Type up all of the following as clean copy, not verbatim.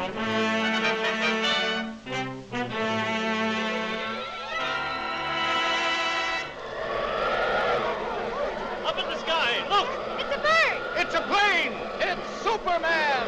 Up in the sky, look! It's a bird! It's a plane! It's Superman!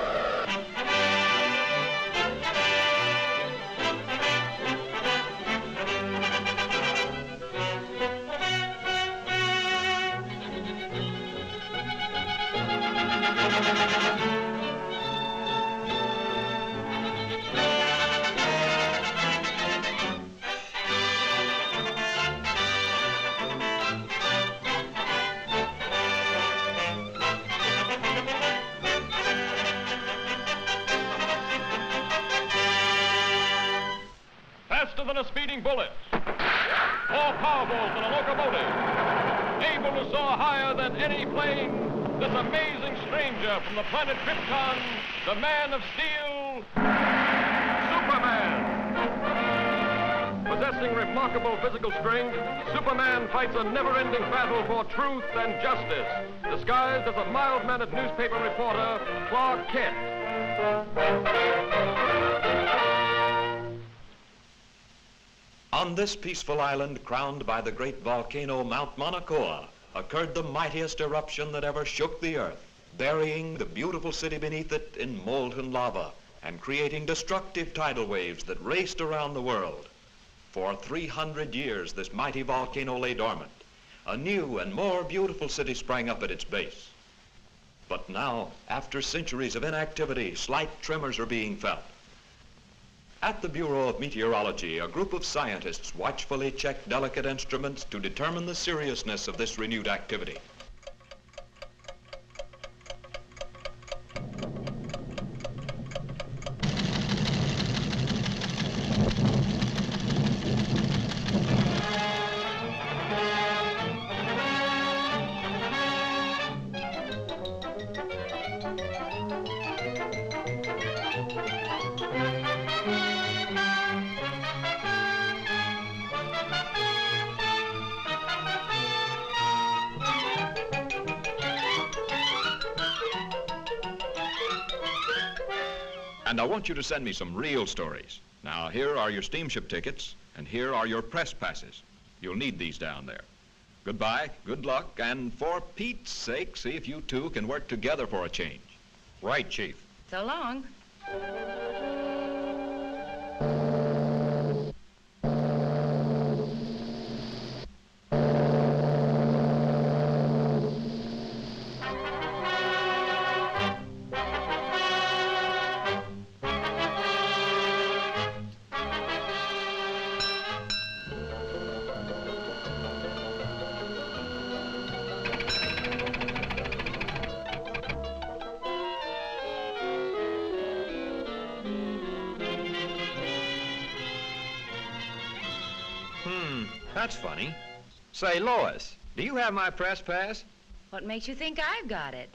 Faster than a speeding bullet, more powerful than a locomotive, able to soar higher than any plane, this amazing stranger from the planet Krypton, the Man of Steel, Superman. Possessing remarkable physical strength, Superman fights a never-ending battle for truth and justice, disguised as a mild-mannered newspaper reporter, Clark Kent. On this peaceful island, crowned by the great volcano Mount Mauna Kea, occurred the mightiest eruption that ever shook the earth, burying the beautiful city beneath it in molten lava and creating destructive tidal waves that raced around the world. For 300 years, this mighty volcano lay dormant. A new and more beautiful city sprang up at its base. But now, after centuries of inactivity, slight tremors are being felt. At the Bureau of Meteorology, a group of scientists watchfully check delicate instruments to determine the seriousness of this renewed activity. And I want you to send me some real stories. Now, here are your steamship tickets, and here are your press passes. You'll need these down there. Goodbye, good luck, and for Pete's sake, see if you two can work together for a change. Right, Chief. So long. That's funny. Say, Lois, do you have my press pass? What makes you think I've got it?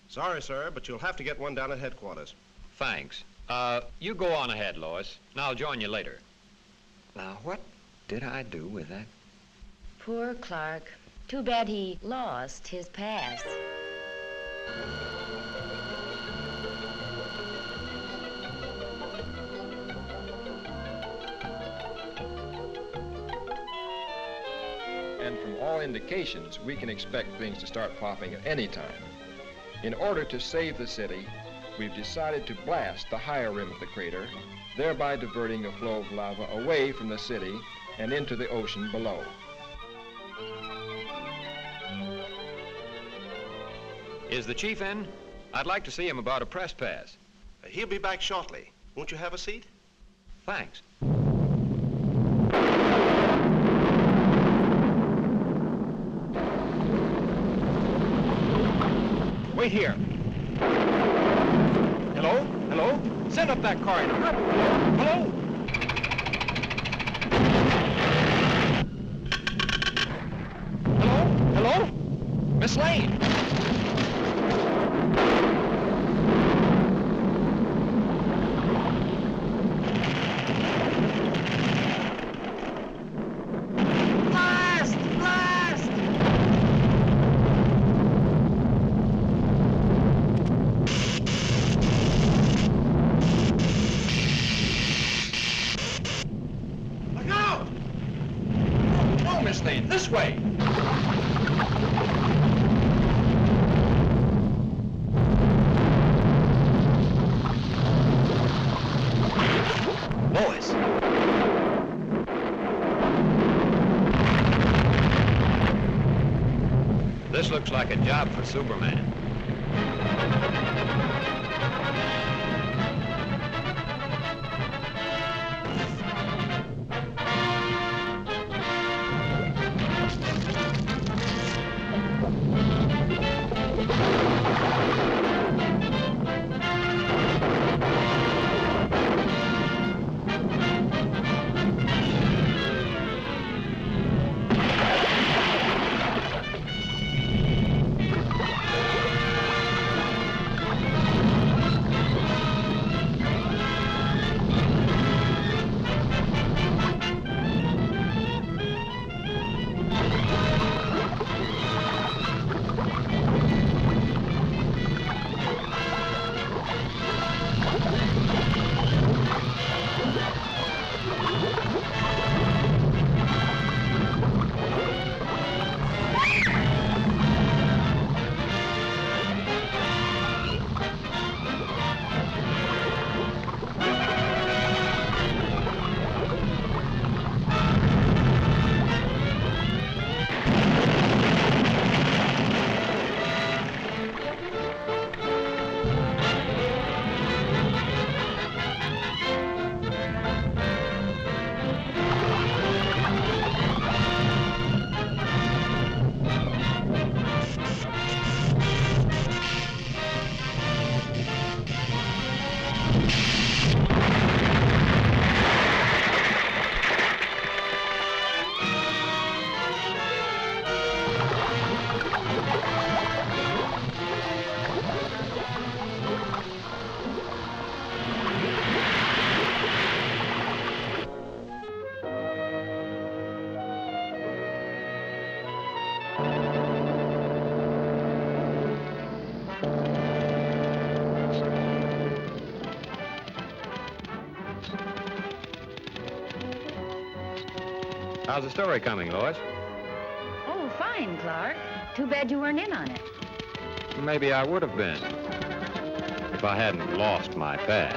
Sorry, sir, but you'll have to get one down at headquarters. Thanks. You go on ahead, Lois, and I'll join you later. Now, what did I do with that? Poor Clark. Too bad he lost his pass. And from all indications, we can expect things to start popping at any time. In order to save the city, we've decided to blast the higher rim of the crater, thereby diverting the flow of lava away from the city and into the ocean below. Is the chief in? I'd like to see him about a press pass. He'll be back shortly. Won't you have a seat? Thanks. Wait here. Hello? Hello? Send up that corridor. Hello? Hello? Hello? Miss Lane? airplane, this way! Lois! This looks like a job for Superman. How's the story coming, Lois? Oh, fine, Clark. Too bad you weren't in on it. Maybe I would have been if I hadn't lost my pad.